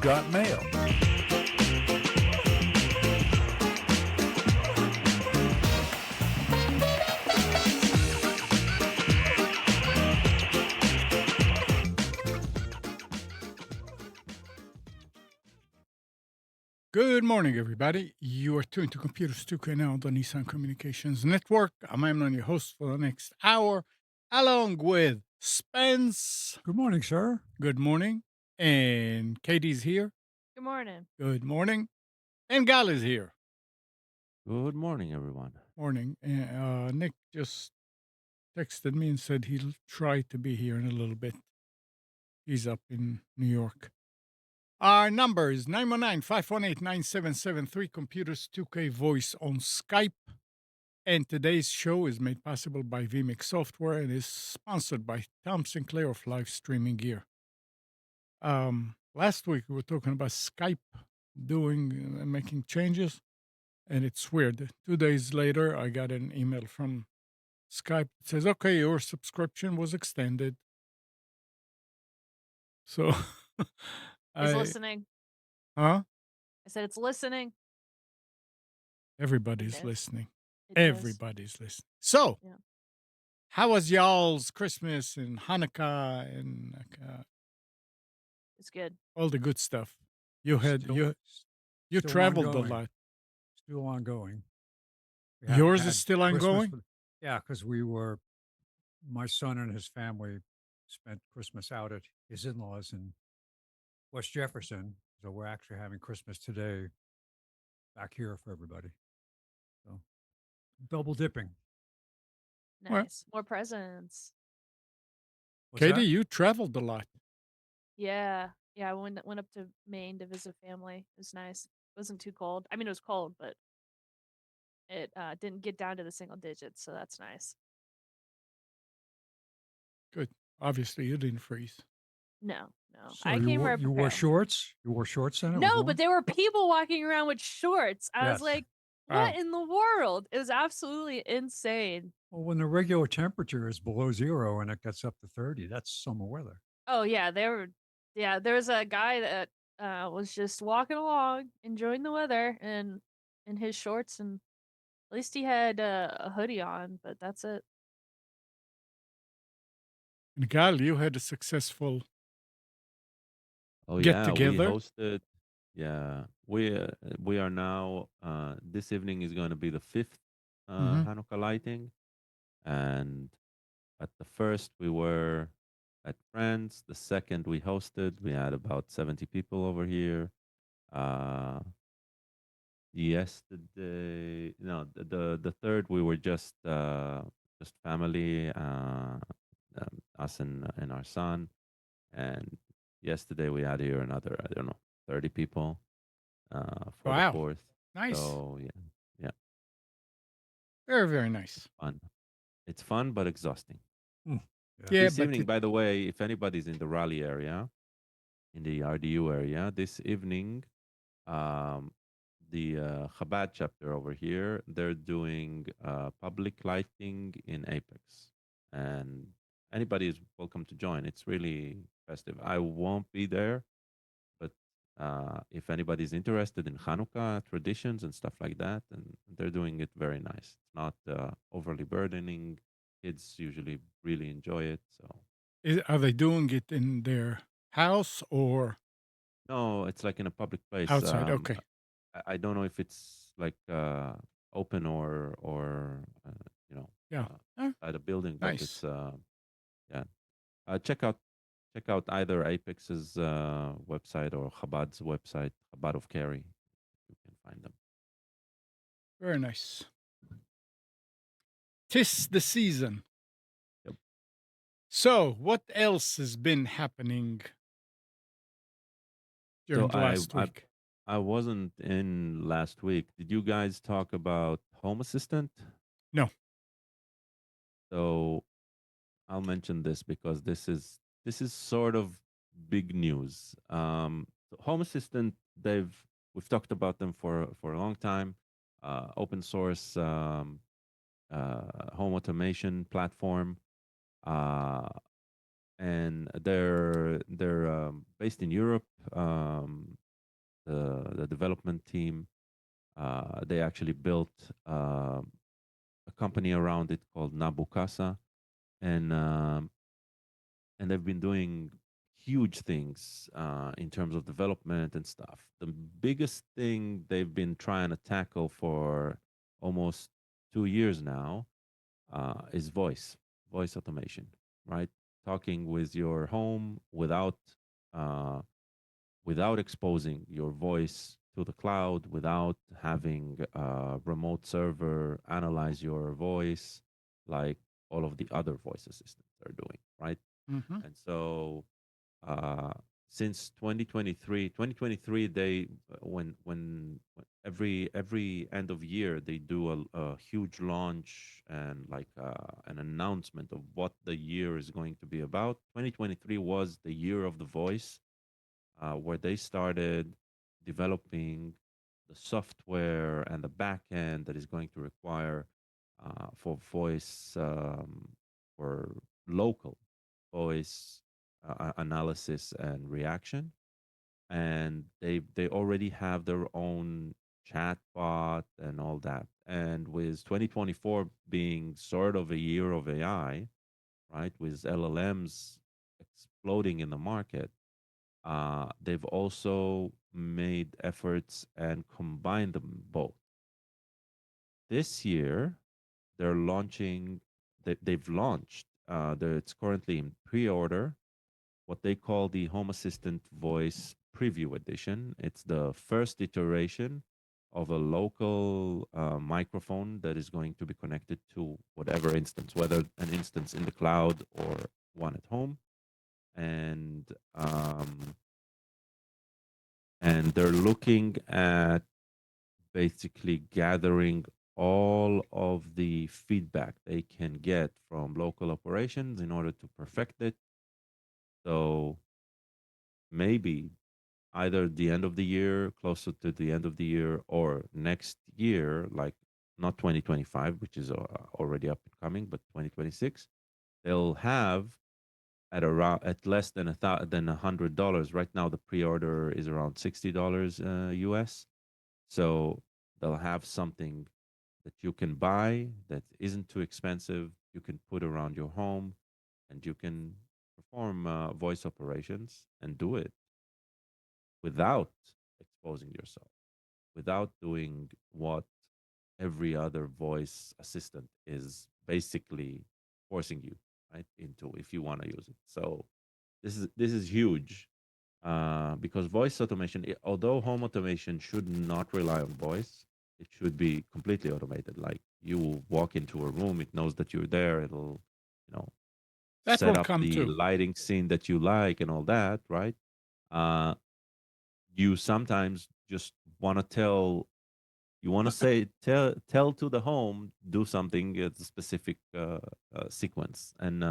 got mail. Good morning, everybody. You are tuned to Computers 2K now on the Nissan Communications Network. I'm Amnon, your host for the next hour, along with Spence. Good morning, sir. Good morning. And Katie's here. Good morning. Good morning. And Gal is here. Good morning, everyone. Morning. Nick just texted me and said he'll try to be here in a little bit. He's up in New York. Our number is 919-518-9773, Computers 2K Voice on Skype. And today's show is made possible by vMix Software and is sponsored by Tom Sinclair of Live Streaming Gear. Last week we were talking about Skype doing and making changes, and it's weird. 2 days later, I got an email from Skype that says, okay, your subscription was extended. So It's listening. Huh? I said it's listening. Everybody's is. listening. It is. Everybody's listening. So, Yeah. how was y'all's Christmas and Hanukkah and It's good. all the good stuff? You had Still- you still traveled ongoing. a lot. Still ongoing. We Yours haven't is had still Christmas ongoing? with- Yeah, because my son and his family spent Christmas out at his in-laws in West Jefferson. So we're actually having Christmas today back here for everybody. So double dipping. Well- Nice. More presents. What's Katie, that? you traveled a lot. Yeah. Yeah. I went up to Maine to visit family. It was nice. It wasn't too cold. I mean, it was cold, but it didn't get down to the single digits, so that's nice. Good. Obviously, you didn't freeze. No. So I you came wore, right you wore prepared. shorts? You wore shorts then? It was No, warm? but there were people walking around with shorts. I Yes. was like, Wow. what in the world? It was absolutely insane. Well, when the regular temperature is below zero and it gets up to 30, that's summer weather. Oh yeah, there was a guy that was just walking along, enjoying the weather and in his shorts, and at least he had a hoodie on, but that's it. And Gal, you had a successful. Oh Get yeah, together? we hosted. Yeah, we are now. This evening is going to be the fifth Mhm. Hanukkah lighting, and at the first we were at friends. The second we hosted, we had about 70 people over here. Yesterday, no, the third we were just family, us and our son. And yesterday we had here another, I don't know, 30 people for Wow. the fourth. Nice. So yeah, Very, very nice. fun. It's fun but exhausting. Yeah, This but evening, by the way, if anybody's in the Raleigh area, in the RDU area, this evening, the Chabad chapter over here, they're doing public lighting in Apex, and anybody is welcome to join. It's really festive. I won't be there, but if anybody's interested in Hanukkah traditions and stuff like that, and they're doing it very nice. It's not overly burdening. Kids usually really enjoy it. So are they doing it in their house or no, it's like in a public place. outside? Okay. I don't know if it's like open or Yeah. at a building, but Nice. it's yeah. Check out either Apex's website or Chabad's website, Chabad of Cary. You can find them. Very nice. 'Tis the season. Yep. So, what else has been happening during the last week? I wasn't in last week. Did you guys talk about Home Assistant? No. So I'll mention this because this is sort of big news. Home Assistant, we've talked about them for a long time. Open source home automation platform, and they're based in Europe. The development team, they actually built a company around it called Nabukasa, and they've been doing huge things in terms of development and stuff. The biggest thing they've been trying to tackle for almost 2 years now is voice automation, right? Talking with your home uh, without exposing your voice to the cloud, without having a remote server analyze your voice, like all of the other voice assistants are doing, right? Mm-hmm. And so uh, since 2023, they when every end of year they do a huge launch and like an announcement of what the year is going to be about. 2023 was the year of the voice, where they started developing the software and the backend that is going to require for voice, for local voice analysis and reaction. And they already have their own chatbot and all that. And with 2024 being sort of a year of AI, right, with LLMs exploding in the market, they've also made efforts and combined them both. This year, they're launching. They've launched. It's currently in pre-order. What they call the Home Assistant Voice Preview Edition. It's the first iteration of a local microphone that is going to be connected to whatever instance, whether an instance in the cloud or one at home, and um, they're looking at basically gathering all of the feedback they can get from local operations in order to perfect it. So maybe either the end of the year, closer to the end of the year, or next year, like not 2025, which is already up and coming, but 2026, they'll have at less than $100. Right now, the pre-order is around $60 US. So they'll have something that you can buy that isn't too expensive. You can put around your home, and you can perform voice operations and do it without exposing yourself, without doing what every other voice assistant is basically forcing you right into if you want to use it. So this is huge, because voice automation, although home automation should not rely on voice, it should be completely automated. Like you walk into a room, it knows that you're there. It'll, you know, That set will up come the too. lighting scene that you like and all that, right? Uh, you sometimes just want to tell to the home do something at a specific sequence, and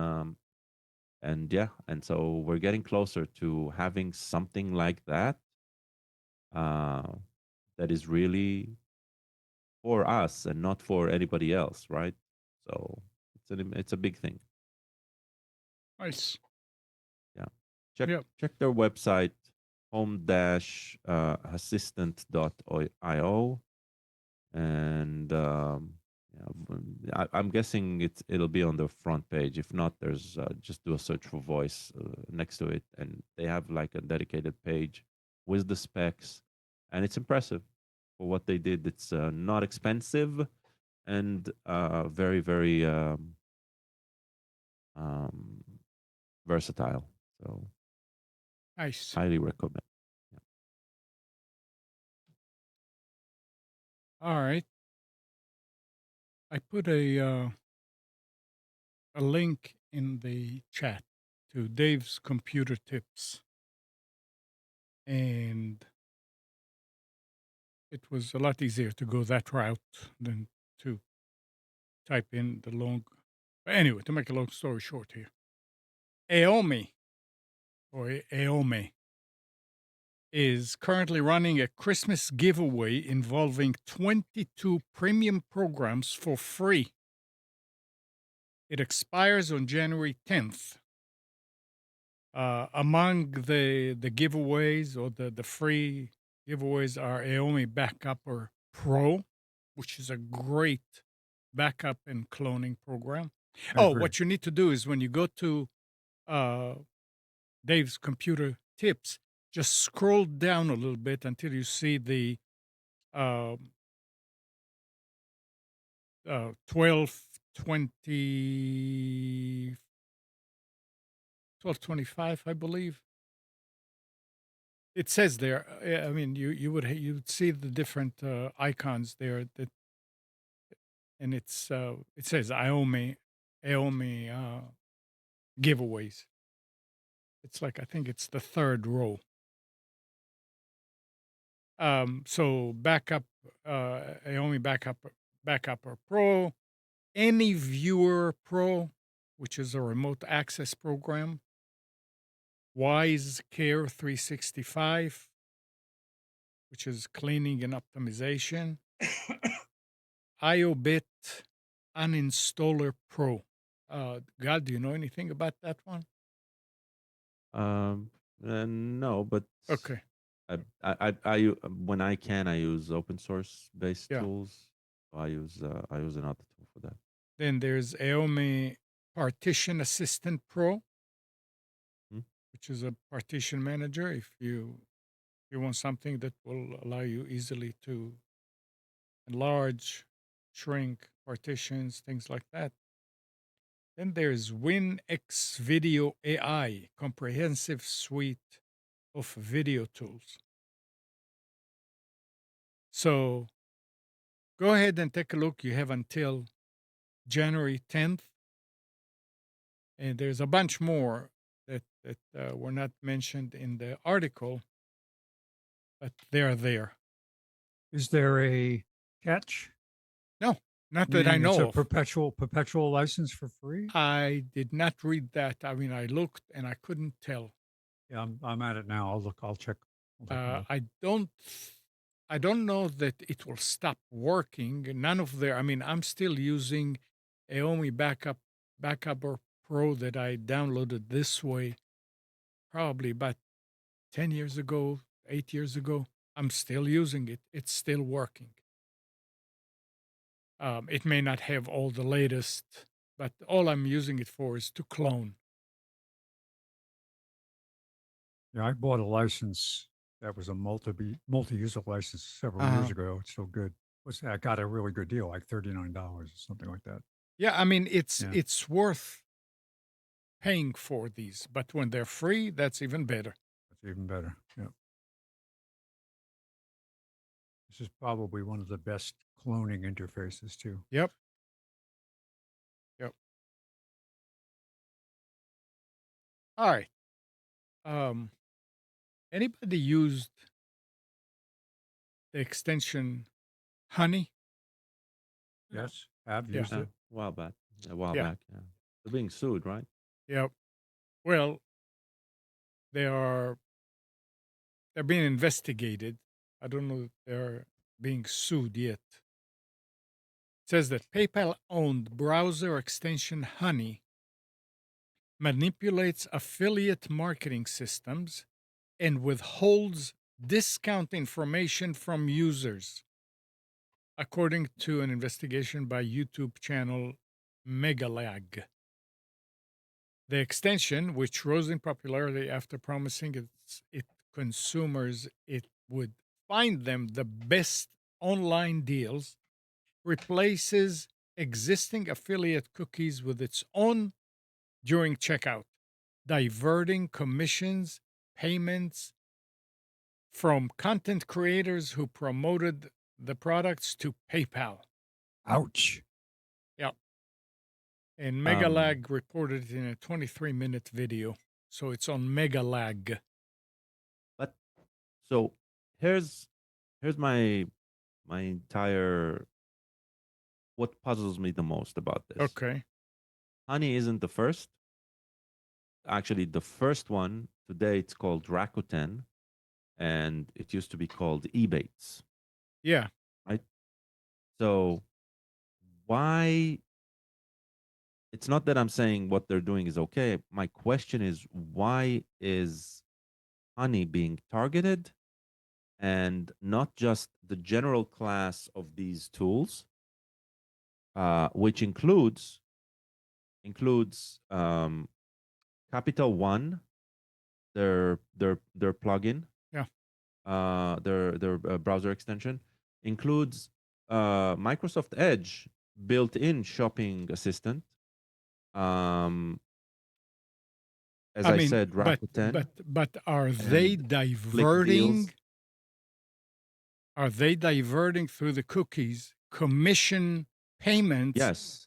yeah, and so we're getting closer to having something like that, uh, that is really for us and not for anybody else, right? So it's a big thing. Nice. Yeah, check Yeah. check their website, home-assistant.io, and yeah, I'm guessing it'll be on the front page. If not, there's just do a search for voice next to it, and they have like a dedicated page with the specs, and it's impressive for what they did. It's not expensive, and very very um, versatile. So Nice. highly recommend. Yeah. All right. I put a link in the chat to Dave's computer tips, and it was a lot easier to go that route than to type in the long. But anyway, to make a long story short here, AOMEI or AOMEI is currently running a Christmas giveaway involving 22 premium programs for free. It expires on January 10th. Among the giveaways or the free giveaways are AOMEI Backuper Pro, which is a great backup and cloning program. I Oh, agree. what you need to do is when you go to uh, Dave's computer tips, just scroll down a little bit until you see the uh, 1220 1225, I believe. It says there. I mean, you would see the different icons there that, and it says AOMEI giveaways. It's like I think it's the third row. So backup, AOMEI Backuper Pro, Any Viewer Pro, which is a remote access program, Wise Care 365, which is cleaning and optimization, IOBit Uninstaller Pro. God, do you know anything about that one? No, but Okay, when I can, I use open source based yeah. tools. So I use another tool for that. Then there's AOMEI Partition Assistant Pro, Hmm? which is a partition manager. If you want something that will allow you easily to enlarge, shrink partitions, things like that. Then there's WinX Video AI, comprehensive suite of video tools. So go ahead and take a look. You have until January 10th, and there's a bunch more that were not mentioned in the article, but they're there. Is there a catch? No, not that I Meaning it's know a of. perpetual license for free? I did not read that. I mean, I looked and I couldn't tell. Yeah, I'm at it now. I'll look. I'll check. I'll take a look. I don't know that it will stop working. None of their. I mean, I'm still using AOMEI Backuper Pro that I downloaded this way, probably about 10 years ago, 8 years ago. I'm still using it. It's still working. It may not have all the latest, but all I'm using it for is to clone. Yeah, I bought a license that was a multi-user license several years ago. It's still good. I got a really good deal, like $39 or something like that. Yeah, I mean, Yeah, it's worth paying for these, but when they're free, that's even better. that's even better. Yeah. This is probably one of the best cloning interfaces too. Yep. Yep. All right. Anybody used the extension Honey? Yes, I've Yeah. used it. A while back. A while Yeah. back. Yeah. They're being sued, right? Yep. Well, they're being investigated. I don't know if they're being sued yet. It says that PayPal-owned browser extension Honey manipulates affiliate marketing systems and withholds discount information from users, according to an investigation by YouTube channel Megalag. The extension, which rose in popularity after promising its consumers it would find them the best online deals, replaces existing affiliate cookies with its own during checkout, diverting commissions, payments from content creators who promoted the products to PayPal. Ouch. Yep. And Um, Megalag reported it in a 23-minute video. So it's on Megalag. But so here's my entire what puzzles me the most about this. Okay. Honey isn't the first. Actually, the first one today it's called Rakuten, and it used to be called Ebates, Yeah. right? So why it's not that I'm saying what they're doing is okay. My question is, why is honey being targeted and not just the general class of these tools, which includes Capital One, their plugin, Yeah. their browser extension, includes Microsoft Edge built-in shopping assistant. As I said, Rakuten. But are they and diverting? deals. Are they diverting through the cookies commission payments? Yes.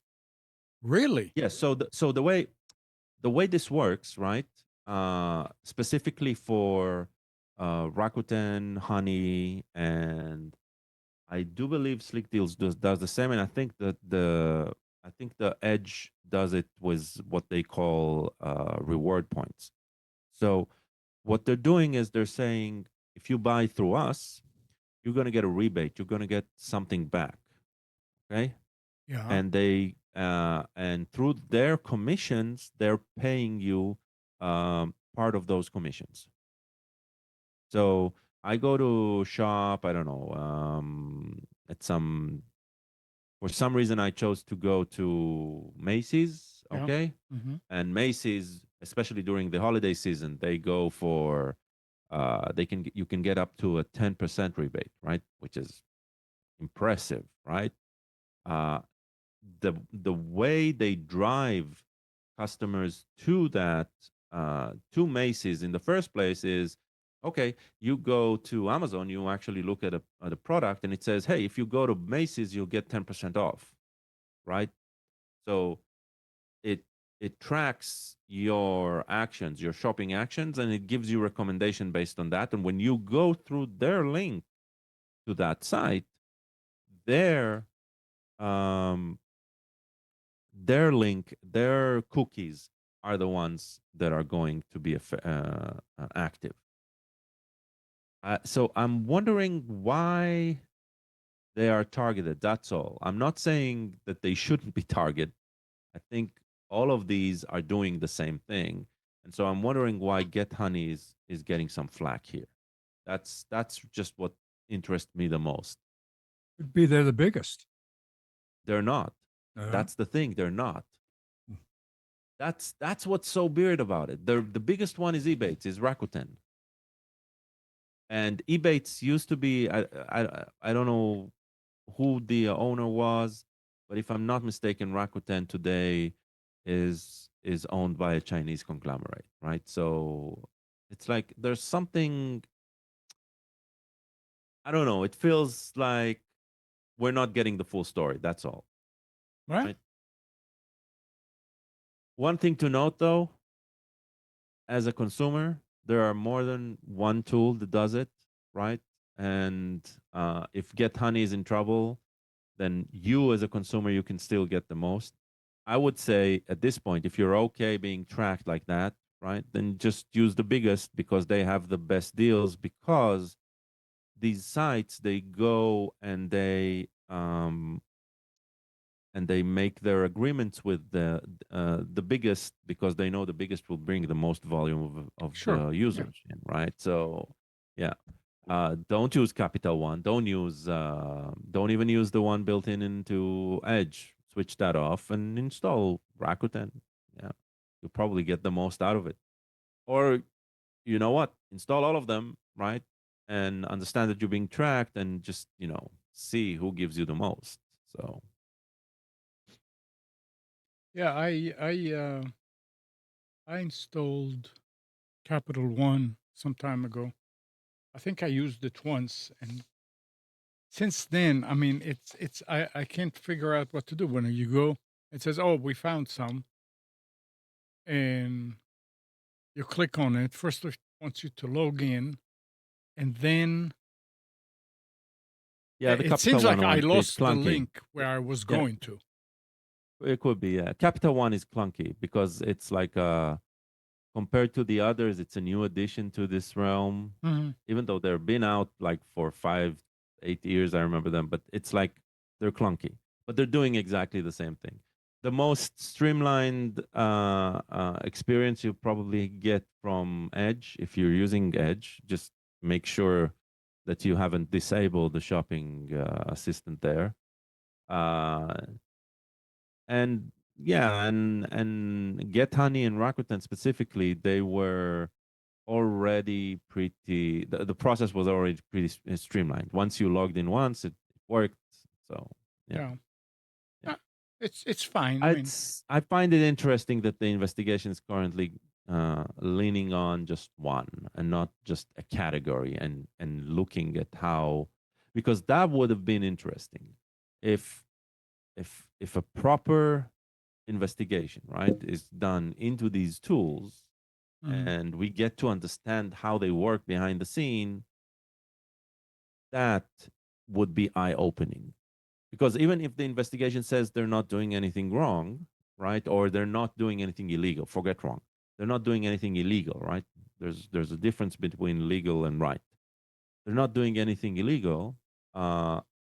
Really? Yes. So the way this works, right? Specifically for Rakuten, Honey, and I do believe Slick Deals does the same, and I think that the Edge does it with what they call reward points. So what they're doing is they're saying, if you buy through us, you're going to get a rebate. You're going to get something back. Okay. Yeah. And they and through their commissions, they're paying you part of those commissions. So I go to shop, I don't know, at some, for some reason I chose to go to Macy's, Yeah. okay? Mhm. And Macy's, especially during the holiday season, they go for you can get up to a 10% rebate, right? Which is impressive, right? The way they drive customers to that to Macy's in the first place is, okay, you go to Amazon, you actually look at a product and it says, hey, if you go to Macy's, you'll get 10% off, right? So it tracks your actions, your shopping actions, and it gives you recommendation based on that. And when you go through their link to that site, their their cookies are the ones that are going to be active. So I'm wondering why they are targeted. That's all. I'm not saying that they shouldn't be targeted. I think all of these are doing the same thing. And so I'm wondering why Get Honey is getting some flack here. That's just what interests me the most. Could be they're the biggest. They're not. That's the thing. They're not. That's what's so weird about it. The biggest one is Ebates, is Rakuten. And Ebates used to be, I don't know who the owner was, but if I'm not mistaken, Rakuten today is owned by a Chinese conglomerate, right? So it's like there's something, I don't know, it feels like we're not getting the full story. That's all. Right. One thing to note though, as a consumer, there are more than one tool that does it, right? And if Get Honey is in trouble, then you as a consumer, you can still get the most. I would say at this point, if you're okay being tracked like that, right, then just use the biggest because they have the best deals, because these sites, they go and they make their agreements with the biggest, because they know the biggest will bring the most volume of Sure. the users in, right? So yeah, don't use Capital One. Don't even use the one built into Edge. Switch that off and install Rakuten. Yeah, you'll probably get the most out of it. Or you know what? Install all of them, right? And understand that you're being tracked, and just see who gives you the most. So Yeah, I installed Capital One some time ago. I think I used it once, and since then, I mean, I can't figure out what to do. When you go, it says, "Oh, we found some," and you click on it. First, it wants you to log in, and then yeah, the it Capital seems One like I is lost the clunky. link where I was Yeah, going to. it could be. Yeah, Capital One is clunky because it's like compared to the others, it's a new addition to this realm. Mhm. Even though they've been out like for 5, 8 years, I remember them, but it's like they're clunky. But they're doing exactly the same thing. the most streamlined experience you probably get from Edge, if you're using Edge, just make sure that you haven't disabled the shopping assistant there. And yeah, and Get Honey and Rakuten specifically, they were already pretty. The process was already pretty streamlined. Once you logged in once, it worked. So yeah. Yeah. Yeah. It's fine. I mean, I find it interesting that the investigation is currently leaning on just one and not just a category, and looking at how, because that would have been interesting if if a proper investigation, right, is done into these tools, mhm. and we get to understand how they work behind the scene. That would be eye-opening, because even if the investigation says they're not doing anything wrong, right, or they're not doing anything illegal, forget wrong, they're not doing anything illegal, right? There's a difference between legal and right. They're not doing anything illegal.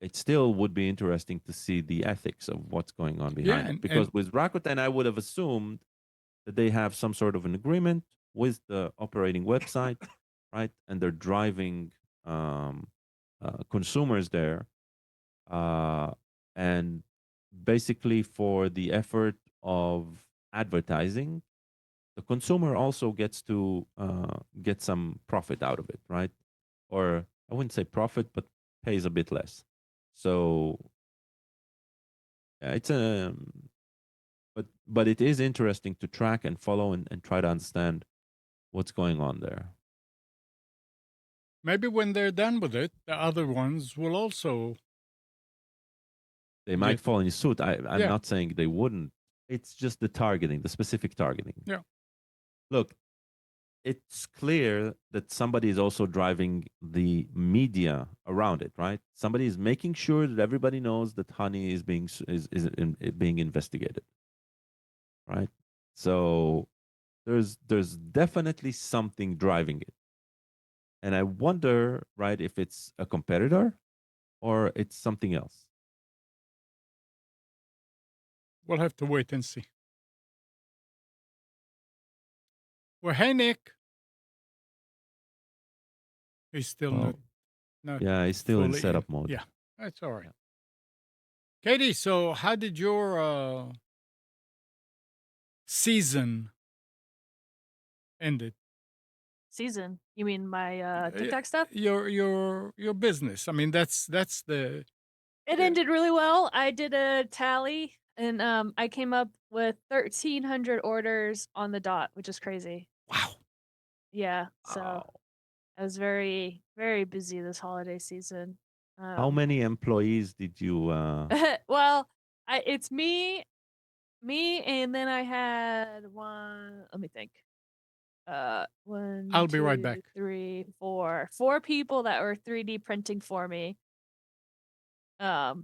It still would be interesting to see the ethics of what's going on Yeah, behind it, and because with Rakuten, I would have assumed that they have some sort of an agreement with the operating website, right, and they're driving consumers there, and basically for the effort of advertising, the consumer also gets to get some profit out of it, right? Or I wouldn't say profit, but pays a bit less. So yeah, it's a but it is interesting to track and follow, and try to understand what's going on there. maybe when they're done with it, the other ones will also They might get. fall in suit. I'm Yeah. not saying they wouldn't. It's just the targeting, the specific targeting. Yeah. Look, it's clear that somebody is also driving the media around it, right? Somebody is making sure that everybody knows that honey is being investigated, right? So there's definitely something driving it, and I wonder, right, if it's a competitor or it's something else. We'll have to wait and see. Well, hey, Nick. He's still Well, not yeah, it's still in fully setup mode. Yeah, that's all right. Katie, so how did your season ended? Season? You mean my Yeah, TikTok stuff? your business. I mean, that's the It yeah. ended really well. I did a tally and I came up with 1,300 orders on the dot, which is crazy. Wow. Yeah, so Wow. I was very, very busy this holiday season. How many employees did you? Well, it's me, and then I had one. Let me think. One, I'll be right two, back. 3, 4. 4 people that were 3D printing for me. Yeah,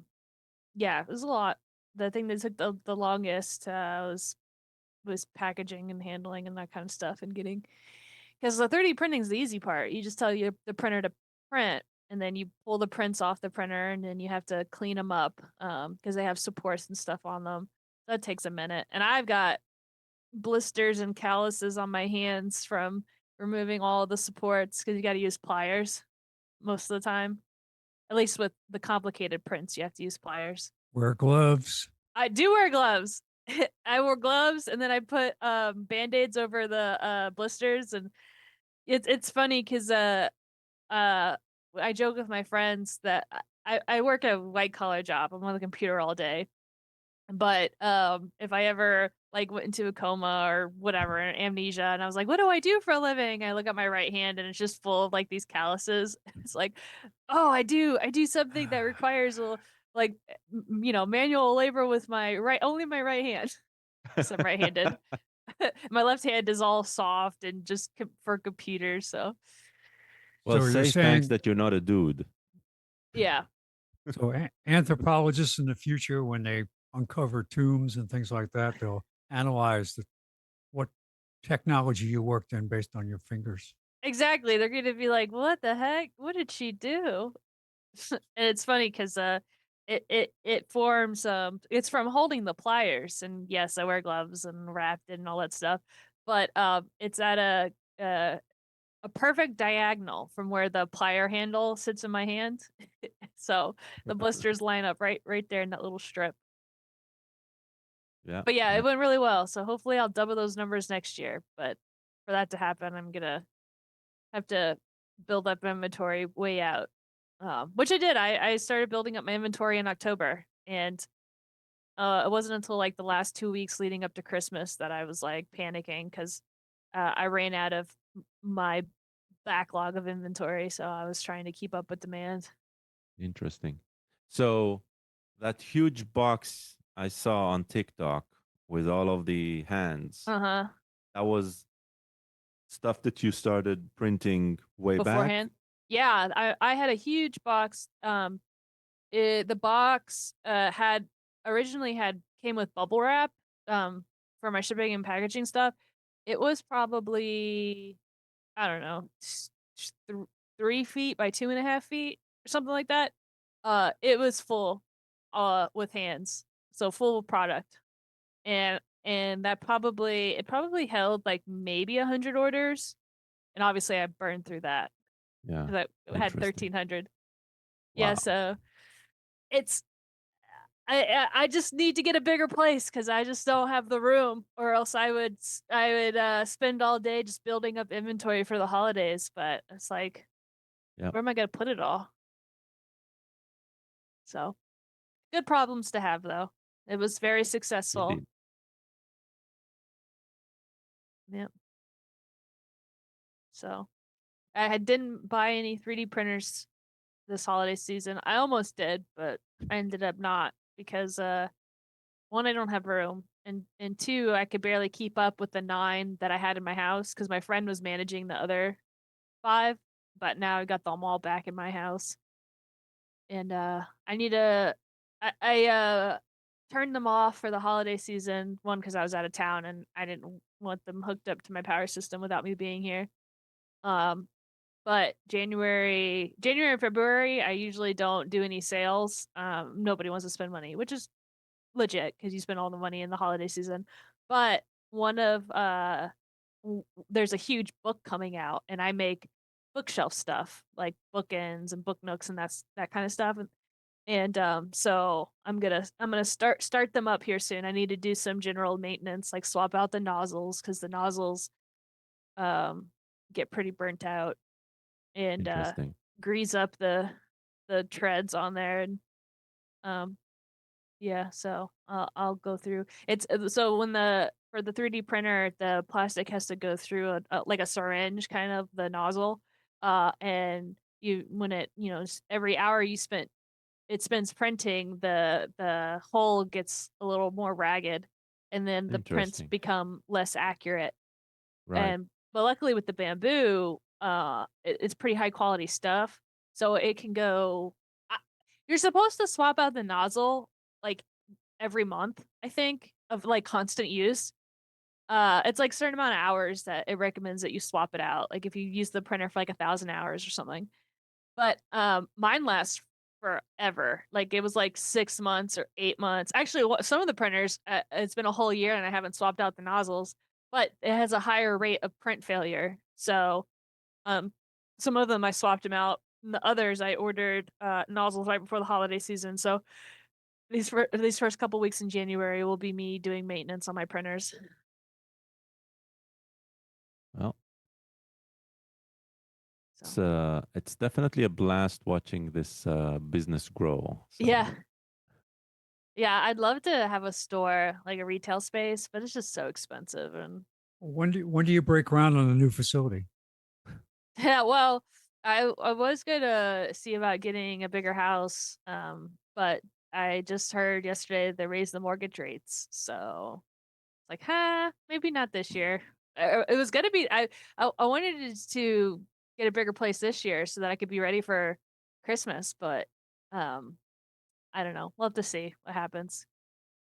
it was a lot. The thing that took the longest was packaging and handling and that kind of stuff, and getting, because the 3D printing is the easy part. You just tell the printer to print, and then you pull the prints off the printer, and then you have to clean them up because they have supports and stuff on them. That takes a minute, and I've got blisters and calluses on my hands from removing all of the supports because you got to use pliers most of the time. At least with the complicated prints, you have to use pliers. Wear gloves. I do wear gloves. I wore gloves, and then I put band-aids over the blisters, and it's funny because I joke with my friends that I work a white collar job. I'm on the computer all day. But if I ever like went into a coma or whatever, amnesia, and I was like, "What do I do for a living?" I look at my right hand and it's just full of like these calluses. It's like, "Oh, I do something that requires like manual labor with my right, only my right hand." Because I'm right-handed. My left hand is all soft and just for computers. So Well, So you're say thanks saying, that you're not a dude. yeah, so anthropologists in the future, when they uncover tombs and things like that, they'll analyze what technology you worked in based on your fingers. exactly. They're gonna be like, "What the heck? What did she do?" And it's funny because it forms it's from holding the pliers, and yes, I wear gloves and wrapped and all that stuff, but it's at a perfect diagonal from where the plier handle sits in my hand. So the blisters line up right there in that little strip. Yeah. But yeah, Yeah. it went really well. So hopefully I'll double those numbers next year. But for that to happen, I'm gonna have to build up inventory way out. Which I did. I started building up my inventory in October, and it wasn't until like the last 2 weeks leading up to Christmas that I was like panicking because I ran out of my backlog of inventory, so I was trying to keep up with demand. Interesting. So that huge box I saw on TikTok with all of the hands, Uh-huh. that was stuff that you started printing way back. Beforehand. Yeah, I had a huge box. The box had originally had came with bubble wrap for my shipping and packaging stuff. It was probably, I don't know, 3 feet by 2.5 feet or something like that. It was full with hands, so full product. And that probably held like maybe 100 orders, and obviously I burned through that Yeah. because I had Interesting. 1,300. Yeah, Wow. so it's I just need to get a bigger place because I just don't have the room, or else I would spend all day just building up inventory for the holidays. But it's like, Yeah. where am I gonna put it all? So good problems to have, though. It was very successful. Indeed. Yep. So didn't buy any 3D printers this holiday season. I almost did, but I ended up not because one, I don't have room, and two, I could barely keep up with the 9 that I had in my house because my friend was managing the other 5, but now I got them all back in my house, and I need to. I turned them off for the holiday season. One, because I was out of town and I didn't want them hooked up to my power system without me being here. Um, but January and February, I usually don't do any sales. Nobody wants to spend money, which is legit because you spend all the money in the holiday season. But one of there's a huge book coming out, and I make bookshelf stuff like bookends and book nooks and that kind of stuff. And so I'm gonna start them up here soon. I need to do some general maintenance, like swap out the nozzles because the nozzles um get pretty burnt out, and Interesting. grease up the treads on there, and um yeah, so I'll go through. It's so when the for the 3D printer, the plastic has to go through like a syringe, kind of the nozzle, and you when it every hour it spends printing, the hole gets a little more ragged, and then the prints Interesting. become less accurate. Right. And but luckily with the bamboo, it's pretty high quality stuff, so it can go. I, you're supposed to swap out the nozzle like every month, I think, of like constant use. It's like a certain amount of hours that it recommends that you swap it out. Like if you use the printer for like 1,000 hours or something. But mine lasts forever. Like it was like 6 months or 8 months. Actually, some of the printers, it's been a whole year and I haven't swapped out the nozzles, but it has a higher rate of print failure. So um, some of them I swapped them out. And the others I ordered nozzles right before the holiday season. So these first couple weeks in January will be me doing maintenance on my printers. Well, So it's definitely a blast watching this business grow. So yeah, yeah, I'd love to have a store, like a retail space, but it's just so expensive. And When do you break ground on the new facility? yeah, well, I was gonna see about getting a bigger house, but I just heard yesterday they raised the mortgage rates, so it's like, huh, maybe not this year. It was gonna be I wanted to get a bigger place this year so that I could be ready for Christmas, but um, I don't know. We'll have to see what happens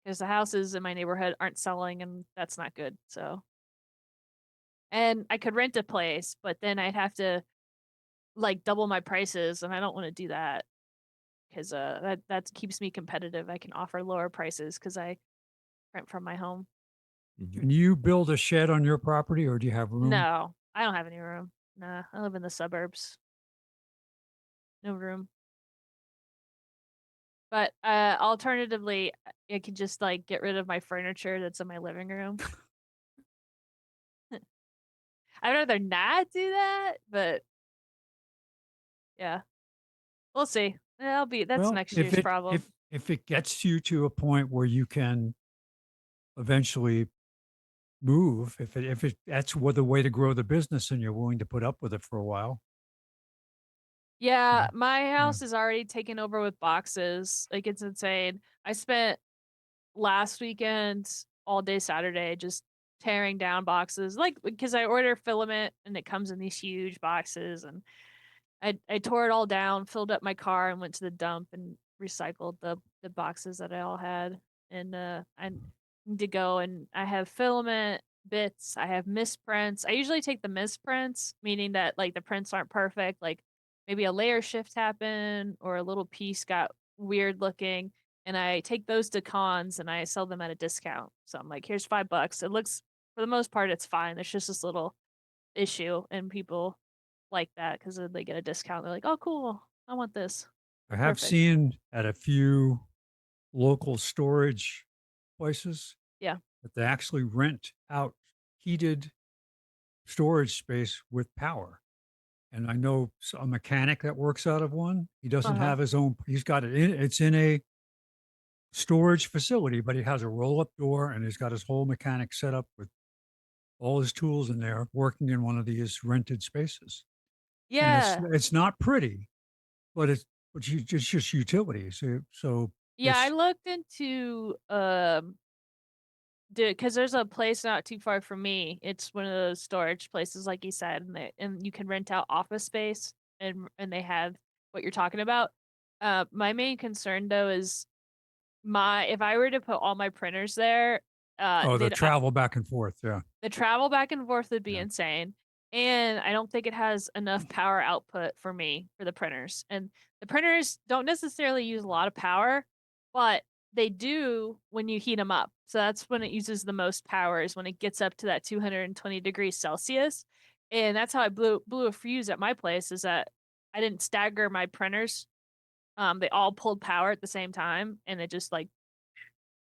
because the houses in my neighborhood aren't selling, and that's not good. So, and I could rent a place, but then I'd have to like double my prices, and I don't want to do that. because that keeps me competitive. I can offer lower prices because I rent from my home. Mhm. Can you build a shed on your property or do you have room? No, I don't have any room. Nah, I live in the suburbs. No room. But alternatively, I could just like get rid of my furniture that's in my living room. I'd rather not do that, but yeah, we'll see. That's Well, next year's problem. if it gets you to a point where you can eventually move, if it that's what the way to grow the business and you're willing to put up with it for a while. Yeah, Yeah. my Yeah. house is already taken over with boxes. Like it's insane. I spent last weekend all day Saturday just tearing down boxes. Like because I order filament and it comes in these huge boxes and I tore it all down, filled up my car, and went to the dump and recycled the boxes that I all had. And I need to go and I have filament bits. I have misprints. I usually take the misprints, meaning that like the prints aren't perfect. Like maybe a layer shift happened or a little piece got weird looking. And I take those to cons and I sell them at a discount. So I'm like, here's $5. It looks for the most part it's fine. There's just this little issue and people like that because they get a discount. They're like, "Oh, cool, I want this." I have Perfect. seen at a few local storage places Yeah. that they actually rent out heated storage space with power. And I know a mechanic that works out of one. He doesn't Uh-huh. have his own, he's got it in, it's in a storage facility, but he has a roll up door and he's got his whole mechanic set up with all his tools in there working in one of these rented spaces. And Yeah. it's not pretty, but it's just utility. So Yeah, I it's looked into, because there's a place not too far from me. It's one of those storage places, like you said, and you can rent out office space, and they have what you're talking about. My main concern, though, is my if I were to put all my printers there, oh, the they'd travel back and forth. Yeah. the travel back and forth would be Yeah. insane, and I don't think it has enough power output for me for the printers, and the printers don't necessarily use a lot of power, but they do when you heat them up. So that's when it uses the most power is when it gets up to that 220 degrees Celsius, and that's how I blew a fuse at my place is that I didn't stagger my printers. They all pulled power at the same time, and it just, like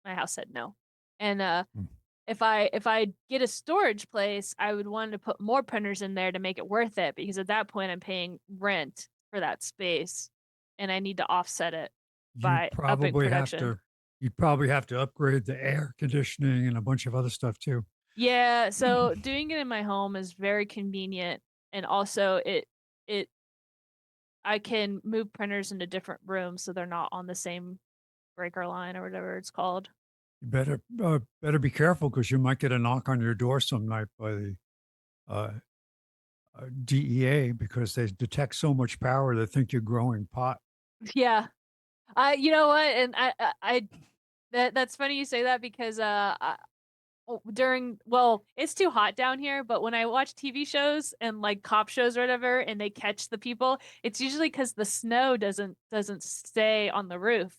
my house said no. And, Mm. if I get a storage place, I would want to put more printers in there to make it worth it because at that point I'm paying rent for that space and I need to offset it You'd by upping probably have production. to you'd probably have to upgrade the air conditioning and a bunch of other stuff too. Yeah, so doing it in my home is very convenient and also it I can move printers into different rooms so they're not on the same breaker line or whatever it's called. You better be careful because you might get a knock on your door some night by the uh, DEA because they detect so much power they think you're growing pot. Yeah. You know what? And that's funny you say that because it's too hot down here, but when I watch TV shows and like cop shows or whatever and they catch the people, it's usually cuz the snow doesn't stay on the roof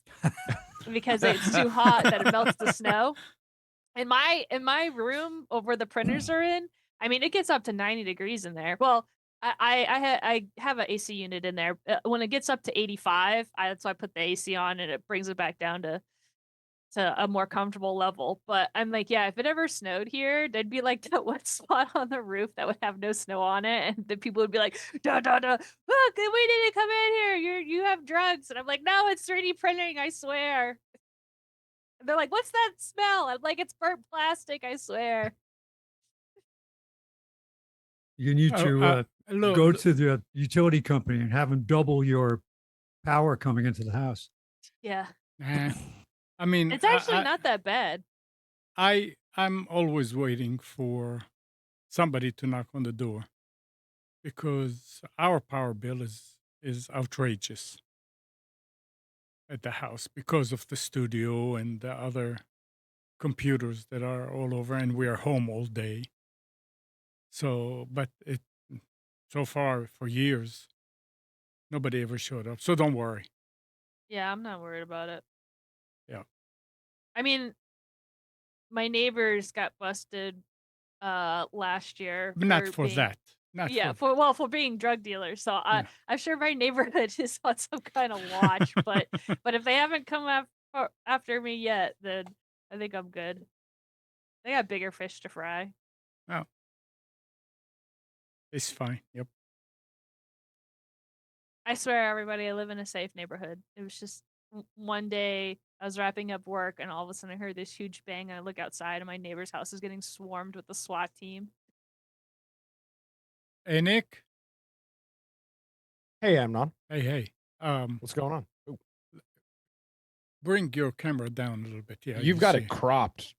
because it's too hot that it melts the snow. In my room over the printers are in, I mean, it gets up to 90 degrees in there. Well, I have an AC unit in there. When it gets up to 85, that's why I put the AC on and it brings it back down to a more comfortable level. But I'm like, yeah, if it ever snowed here, there'd be like that one spot on the roof that would have no snow on it, and the people would be like, "Da da da! Look, we didn't come in here. You have drugs." And I'm like, "No, it's 3D printing. I swear." And they're like, "What's that smell?" I'm like, "It's burnt plastic. I swear." You need Oh, to look, go to the utility company and have them double your power coming into the house. Yeah, nah. I mean, it's actually not that bad. I'm always waiting for somebody to knock on the door because our power bill is outrageous at the house because of the studio and the other computers that are all over, and we are home all day. So, but it so far for years nobody ever showed up. So don't worry. Yeah, I'm not worried about it. Yeah. I mean, my neighbors got busted last year But not for for being that. Not yeah, for for well, for being drug dealers. So yeah. I'm sure my neighborhood is on some kind of watch, but if they haven't come after me yet, then I think I'm good. They got bigger fish to fry. Oh, it's fine. Yep. I swear, everybody, I live in a safe neighborhood. It was just one day I was wrapping up work, and all of a sudden I heard this huge bang. And I look outside, and my neighbor's house is getting swarmed with the SWAT team. Hey Nick. Hey, Amnon. Hey. What's going on? Ooh, Bring your camera down a little bit. Yeah, you've you got see. it cropped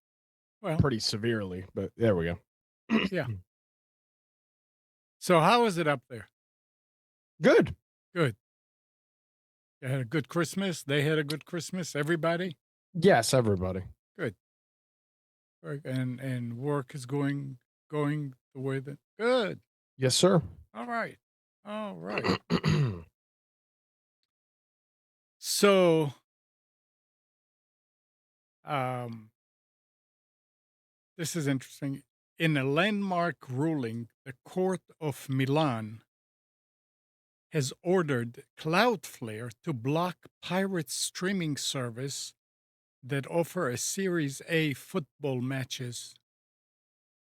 Well, pretty severely, but there we go. Yeah. So how is it up there? Good. Good. You had a good Christmas. They had a good Christmas. Everybody. Yes, everybody. Good. And work is going the way that good. Yes, sir. All right. So this is interesting. In a landmark ruling, the Court of Milan has ordered CloudFlare to block pirate streaming service that offer a Series A football matches.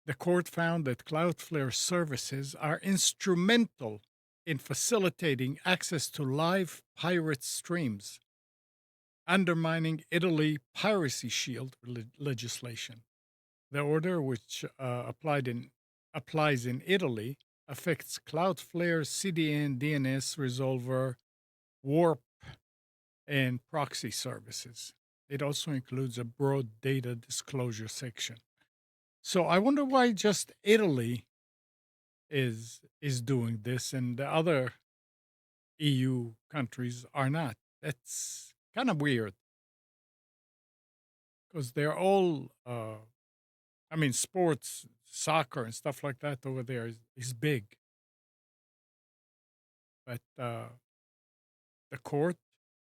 The court found that CloudFlare services are instrumental in facilitating access to live pirate streams, undermining Italy Piracy Shield legislation. The order, which applies in Italy, affects Cloudflare, CDN, DNS resolver, Warp, and proxy services. It also includes a broad data disclosure section. So I wonder why just Italy is doing this and the other EU countries are not. That's kind of weird because they're all I mean, sports, soccer, and stuff like that over there is big. But the court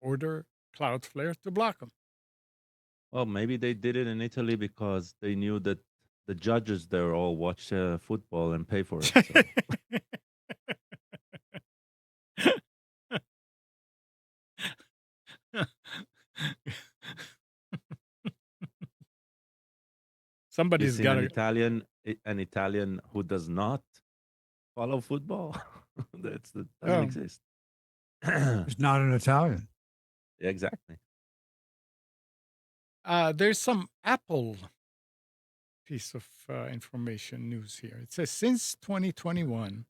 ordered Cloudflare to block them. Well, maybe they did it in Italy because they knew that the judges there all watch football and pay for it. So. You've Somebody's seen got an to. Italian who does not follow football. That doesn't Oh, exist. He's not an Italian. Exactly. there's some Apple piece of information news here. It says since 2021,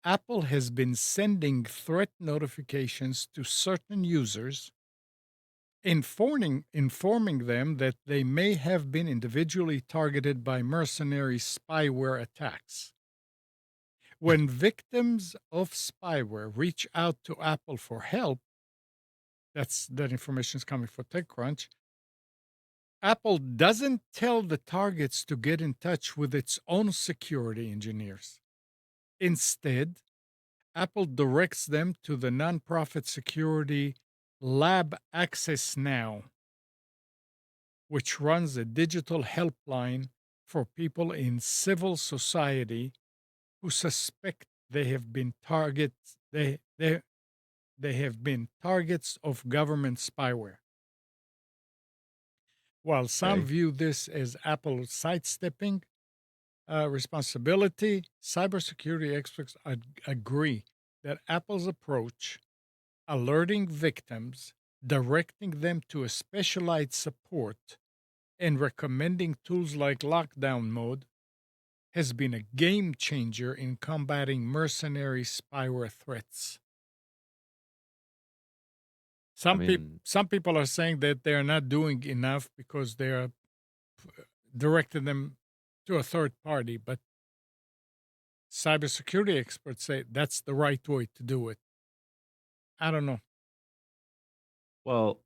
Apple has been sending threat notifications to certain users, informing them that they may have been individually targeted by mercenary spyware attacks. When victims of spyware reach out to Apple for help, that information is coming from TechCrunch. Apple doesn't tell the targets to get in touch with its own security engineers. Instead, Apple directs them to the nonprofit security Lab Access Now, which runs a digital helpline for people in civil society who suspect they have been targets of government spyware. While some Okay. view this as Apple sidestepping responsibility, cybersecurity experts agree that Apple's approach, alerting victims, directing them to a specialized support, and recommending tools like lockdown mode, has been a game changer in combating mercenary spyware threats. Some people are saying that they are not doing enough because they are directing them to a third party, but cybersecurity experts say that's the right way to do it. I don't know. Well,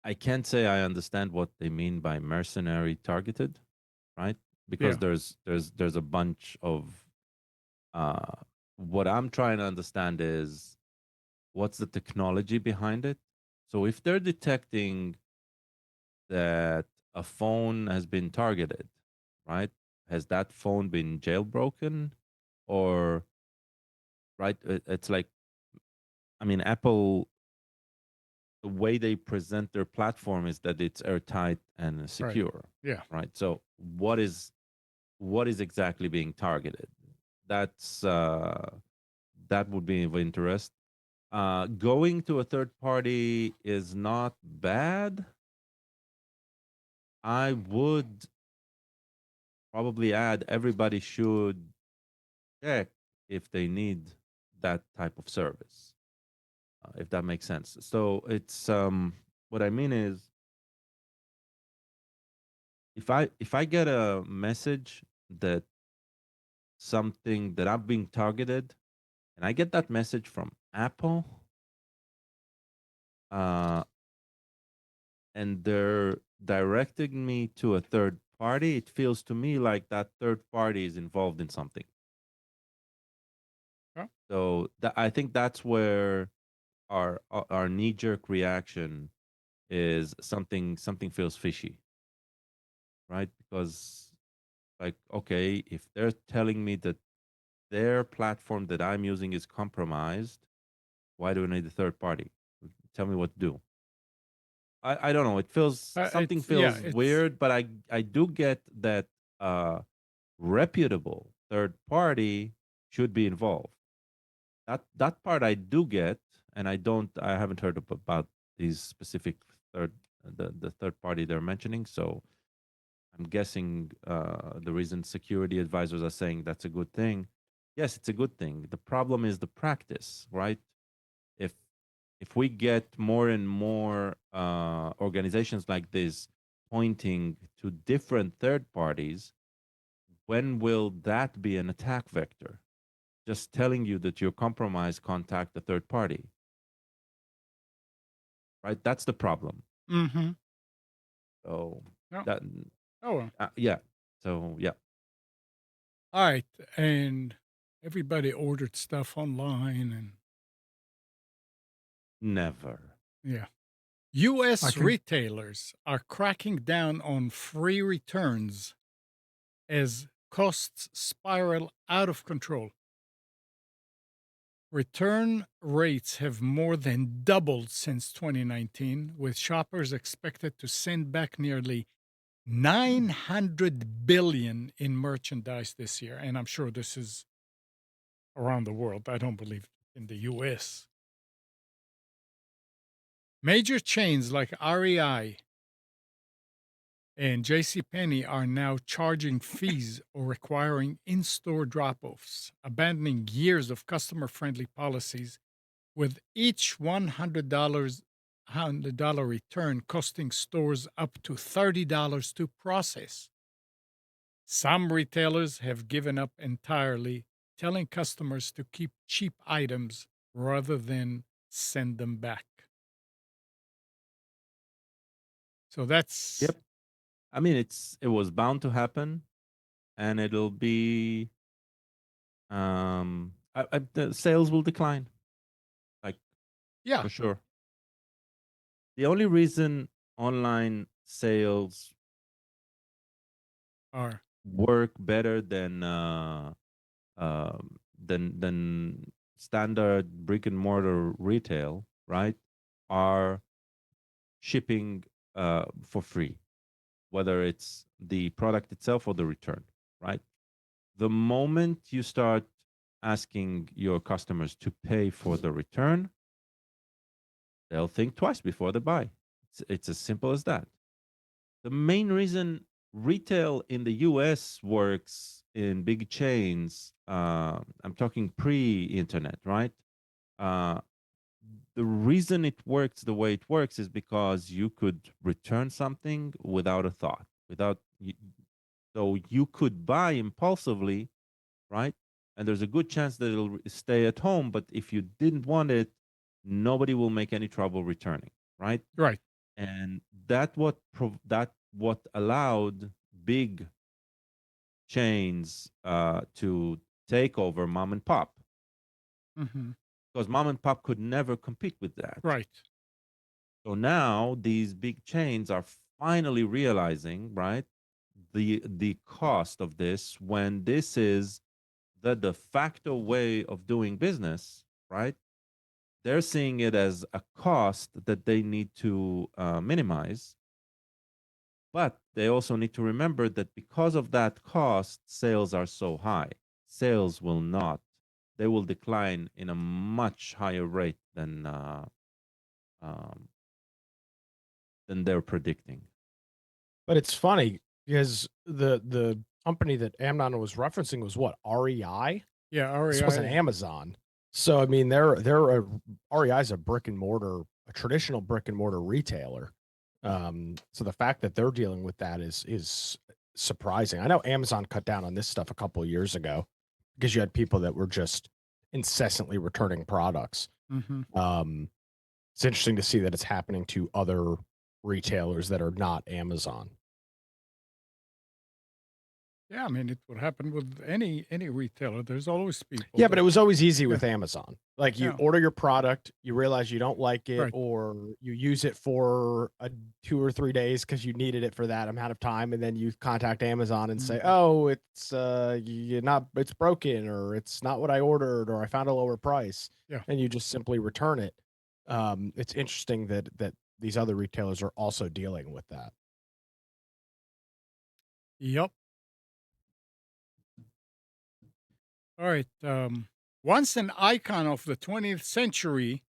I can't say I understand what they mean by mercenary targeted, right? Because Yeah. there's a bunch of what I'm trying to understand is what's the technology behind it. So if they're detecting that a phone has been targeted, right? Has that phone been jailbroken, or right? It's like, I mean, Apple, the way they present their platform is that it's airtight and secure, Yeah. right? So what is exactly being targeted? That's that would be of interest. Going to a third party is not bad. I would probably add everybody should check if they need that type of service, if that makes sense. So it's what I mean is, if I get a message that something that I'm being targeted, and I get that message from Apple, uh, and they're directing me to a third party, it feels to me like that third party is involved in something. Yeah. So I think that's where our knee jerk reaction is something feels fishy, right? Because like, okay, if they're telling me that their platform that I'm using is compromised, why do I need a third party? Tell me what to do. I don't know. It feels something feels It's weird, but I do get that reputable third party should be involved. That part I do get, and I haven't heard about these specific the third party they're mentioning. So I'm guessing the reason security advisors are saying that's a good thing. Yes, it's a good thing. The problem is the practice, right? If if we get more and more organizations like this pointing to different third parties, when will that be an attack vector? Just telling you that you're compromised, contact the third party, right? That's the problem. mm-hmm. So No. that Oh well. yeah. So yeah. All right. And everybody ordered stuff online and Never. yeah. I US can retailers are cracking down on free returns as costs spiral out of control. Return rates have more than doubled since 2019, with shoppers expected to send back nearly 900 billion in merchandise this year. And I'm sure this is around the world. I don't believe in the US. Major chains like REI and JCPenney are now charging fees or requiring in-store drop-offs, abandoning years of customer-friendly policies, with each $100 return costing stores up to $30 to process. Some retailers have given up entirely, telling customers to keep cheap items rather than send them back. So that's Yep. I mean, it was bound to happen, and it'll be the sales will decline, like, yeah, for sure. The only reason online sales are work better than than standard brick and mortar retail, right, are shipping for free, whether it's the product itself or the return, right? The moment you start asking your customers to pay for the return, they'll think twice before they buy. It's as simple as that. The main reason retail in the US works in big chains, I'm talking pre internet, right? Uh, the reason it works the way it works is because you could return something without a thought, so you could buy impulsively, right? And there's a good chance that it'll stay at home. But if you didn't want it, nobody will make any trouble returning, right? right. And that what allowed big chains to take over mom and pop, Mhm. because mom and pop could never compete with that. Right. So now these big chains are finally realizing, right, the cost of this when this is the de facto way of doing business, right? They're seeing it as a cost that they need to minimize. But they also need to remember that because of that cost, sales are so high. Sales will not, they will decline in a much higher rate um, than they're predicting. But it's funny because the company that Amnon was referencing was what, REI? Yeah, This wasn't REI. Amazon. So I mean, REI is a brick and mortar, a traditional brick and mortar retailer. So the fact that they're dealing with that is surprising. I know Amazon cut down on this stuff a couple of years ago because you had people that were just incessantly returning products. Mhm. It's interesting to see that it's happening to other retailers that are not Amazon. Yeah, I mean, it would happen with any retailer. There's always people Yeah, but it was always easy Yeah. with Amazon. Like you Yeah. order your product, you realize you don't like it, Right. or you use it for 2 or 3 days because you needed it for that amount of time, and then you contact Amazon and say, Mhm. "Oh, it's it's broken, or it's not what I ordered, or I found a lower price," Yeah. and you just simply return it. It's interesting that these other retailers are also dealing with that. Yep. All right. Once an icon of the 20th century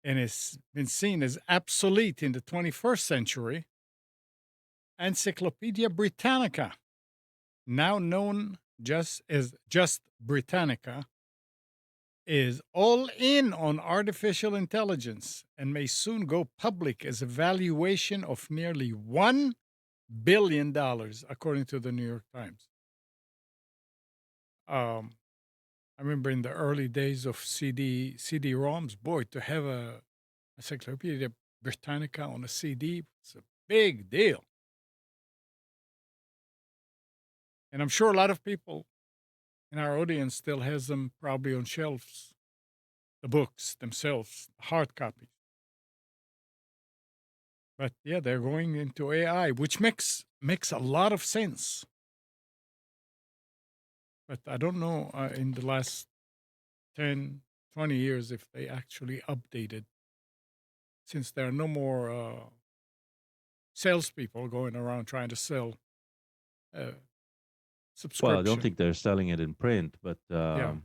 and has been seen as obsolete in the 21st century, Encyclopedia Britannica, now known just as just Britannica, is all in on artificial intelligence and may soon go public as a valuation of nearly $1 billion, according to the New York Times. I remember in the early days of CD-ROMs, boy, to have a Encyclopedia Britannica on a CD, it's a big deal. And I'm sure a lot of people in our audience still has them probably on shelves, the books themselves, hard copies. But yeah, they're going into AI, which makes a lot of sense. But I don't know in the last 10, 20 years if they actually updated, since there are no more salespeople going around trying to sell Well, I subscription. don't think they're selling it in print, but Yeah.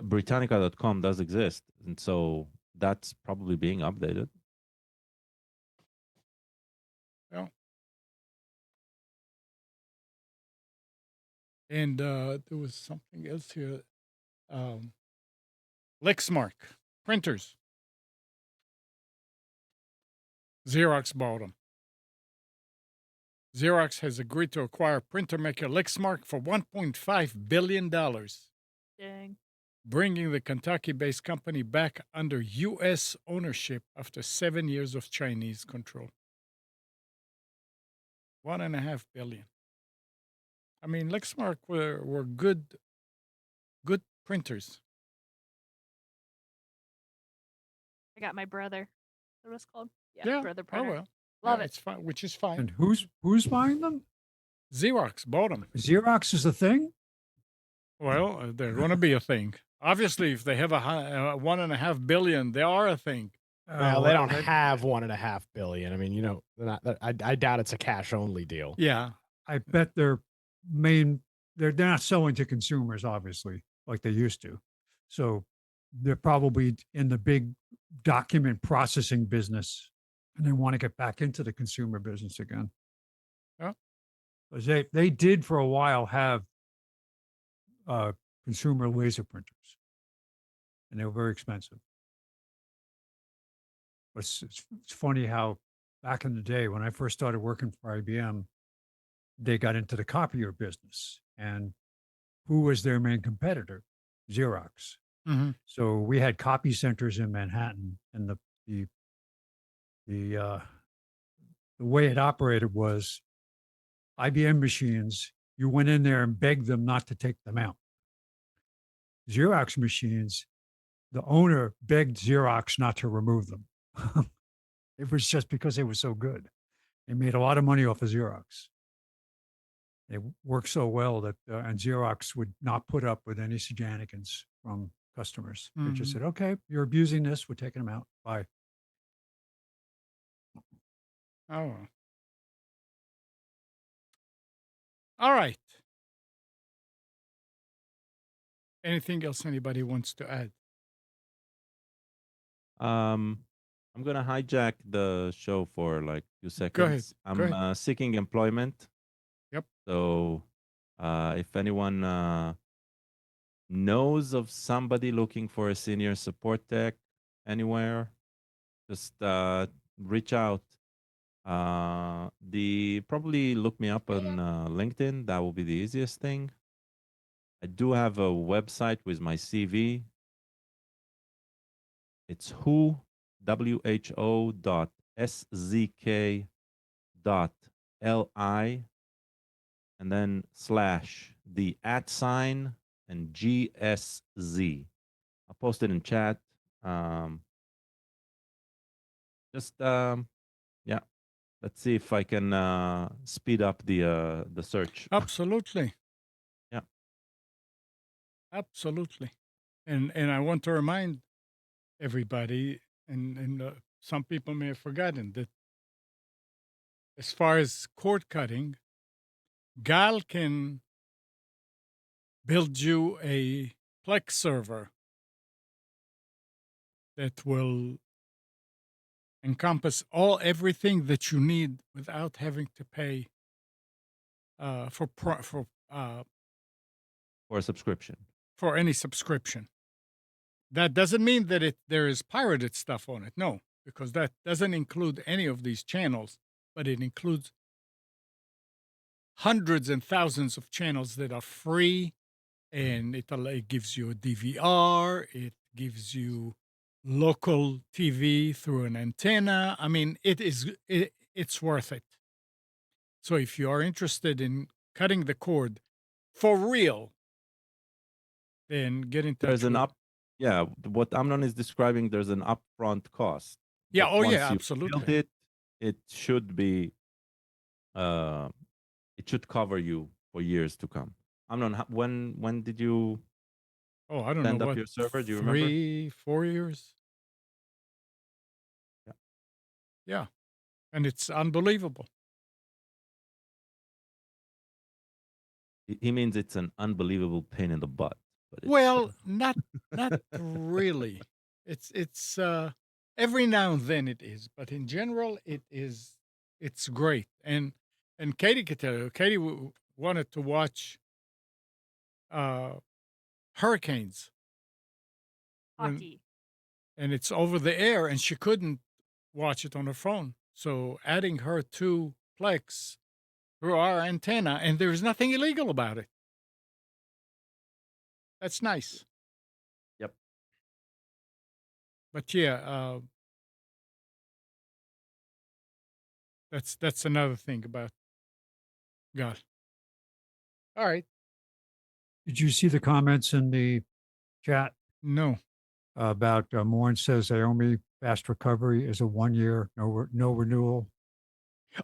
Britannica.com does exist. And so that's probably being updated. Yeah. And there was something else here. Lexmark printers. Xerox bought them. Xerox has agreed to acquire printer maker Lexmark for $1.5 billion, Dang. bringing the Kentucky-based company back under U.S. ownership after 7 years of Chinese control. $1.5 billion. I mean, Lexmark were good printers. I got my brother. What was it called? Yeah, Yeah. brother Oh printer. well. Love Yeah, it. it's fine, which is fine. And who's buying them? Xerox bought them. Xerox is a thing? Well, they're going to be a thing. Obviously, if they have a $1.5 billion, they are a thing. Well, they don't that- have 1.5 billion. I mean, they're not. I doubt it's a cash only deal. Yeah. I bet they're not selling to consumers, obviously, like they used to. So they're probably in the big document processing business, and they want to get back into the consumer business again. Yeah. Because they did for a while have consumer laser printers, and they were very expensive. But it's funny how back in the day when I first started working for IBM, they got into the copier business, and who was their main competitor? Xerox. Mm-hmm. So we had copy centers in Manhattan, and the the way it operated was IBM machines. You went in there and begged them not to take them out. Xerox machines, the owner begged Xerox not to remove them. It was just because they were so good. They made a lot of money off of Xerox. They worked so well that, and Xerox would not put up with any shenanigans from customers. They just Mhm. said, okay, you're abusing this. We're taking them out. Bye. Oh. All right. Anything else anybody wants to add? I'm gonna hijack the show for like a few Go ahead. seconds. Go I'm ahead. seeking employment. Yep. So, if anyone knows of somebody looking for a senior support tech anywhere, just reach out. The probably look me up on LinkedIn. That will be the easiest thing. I do have a website with my CV. It's who dot szk dot li and then slash the @ and GSZ. I'll post it in chat. Just yeah, let's see if I can speed up the search. Absolutely. Yeah. Absolutely. And I want to remind everybody, and some people may have forgotten that as far as cord cutting, Gal can build you a Plex server that will encompass everything that you need without having to pay for For a subscription. for any subscription. That doesn't mean that there is pirated stuff on it. No, because that doesn't include any of these channels, but it includes hundreds and thousands of channels that are free, and it gives you a DVR, it gives you local TV through an antenna. I mean, it's worth it. So if you are interested in cutting the cord for real, then get in There's touch an with. yeah, what Amnon is describing, there's an upfront cost. Yeah, But oh yeah, once you build absolutely. it, it should be uh it should cover you for years to come. Amnon, when did you Oh, I don't know stand up what, your server? Do you remember? 3-4 years. Yeah. Yeah, and it's unbelievable. He means it's an unbelievable pain in the butt, but it's Well, not really. It's every now and then it is, but in general it's great. And Katie could tell you, Katie wanted to watch uh hurricanes when Hockey. and it's over the air and she couldn't watch it on her phone. So adding her to Plex through our antenna, and there's nothing illegal about it. That's nice. yep. But yeah, that's another thing about God. All right. Did you see the comments in the chat No. about Morn says AOMEI fast recovery is a 1 year, no renewal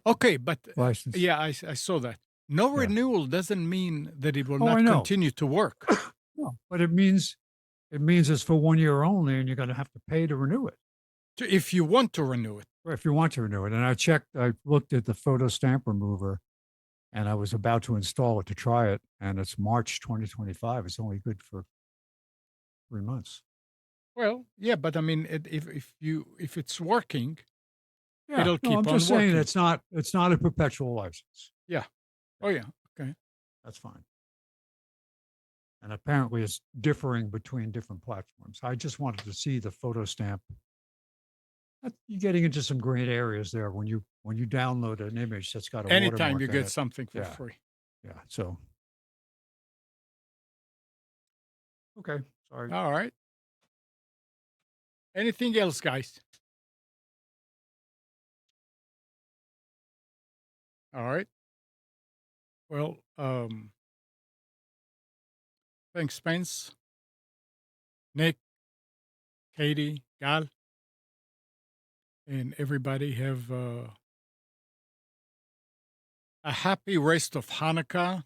Okay, but license? yeah, I saw that. No Yeah. renewal doesn't mean that it will Oh, I not know. continue to work. No, but it means it's for 1 year only, and you're going to have to pay to renew it. If you want to renew it. Or if you want to renew it. And I looked at the photo stamp remover, and I was about to install it to try it, and it's March 2025. It's only good for 3 months. Well, yeah, but I mean, if it's working, Yeah, it'll no, I'm keep on just saying working. it's not a perpetual license. Yeah. Oh yeah. Okay. That's fine. And apparently it's differing between different platforms. I just wanted to see the photo stamp. You're getting into some great areas there when you download an image that's got a Anytime watermark you in get it. something for Yeah. free. Yeah. So okay. Sorry. All right. Anything else, guys? All right. Well, thanks, Spence. Nick, Katie, Gal, and everybody have a happy rest of Hanukkah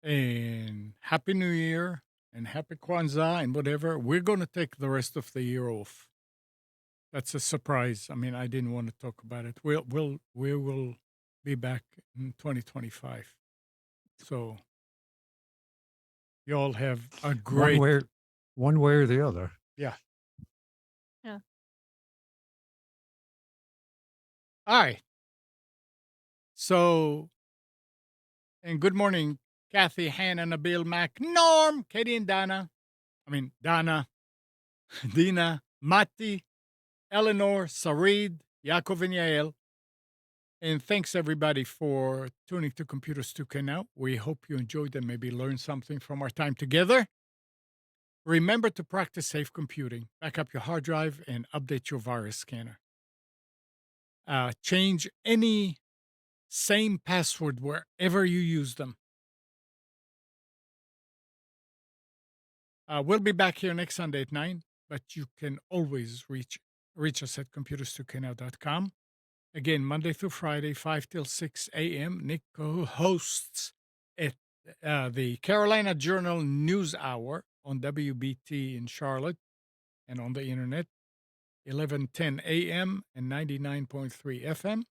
and Happy New Year and Happy Kwanzaa and whatever. We're going to take the rest of the year off. That's a surprise. I mean, I didn't want to talk about it. We will be back in 2025. So you all have a great one way or the other. Yeah. Yeah. All right. So, and good morning, Kathy, Hannah, Nabil, Mac, Norm, Katie, and Donna. Donna, Dina, Mati, Eleanor, Sarid, Yaakov, and Yael. And thanks everybody for tuning to Computers 2K Now. We hope you enjoyed and maybe learned something from our time together. Remember to practice safe computing. Back up your hard drive and update your virus scanner. Change any same password wherever you use them. We'll be back here next Sunday at 9, but you can always reach us at computers2know.com. Again, Monday through Friday, 5 till 6 a.m. Nick hosts at the Carolina Journal News Hour on WBT in Charlotte and on the internet, 11:10 a.m. and 99.3 FM.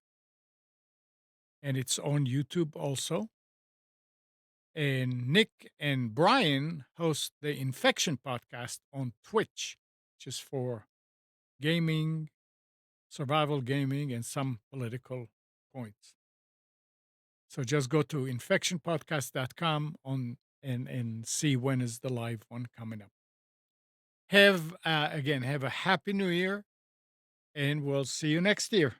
And it's on YouTube also. And Nick and Brian host the Infection Podcast on Twitch, which is for gaming, survival gaming, and some political points. So just go to infectionpodcast.com and see when is the live one coming up. Have a happy new year, and we'll see you next year.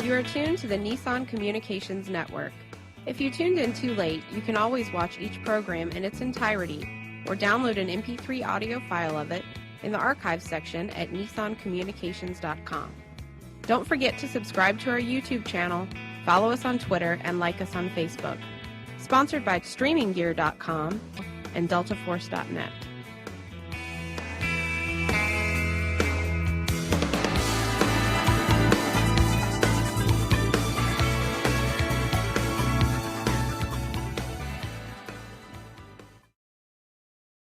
You are tuned to the Nissan Communications Network. If you tuned in too late, you can always watch each program in its entirety or download an MP3 audio file of it in the archives section at nissancommunications.com. Don't forget to subscribe to our YouTube channel, follow us on Twitter, and like us on Facebook. Sponsored by StreamingGear.com and DeltaForce.net.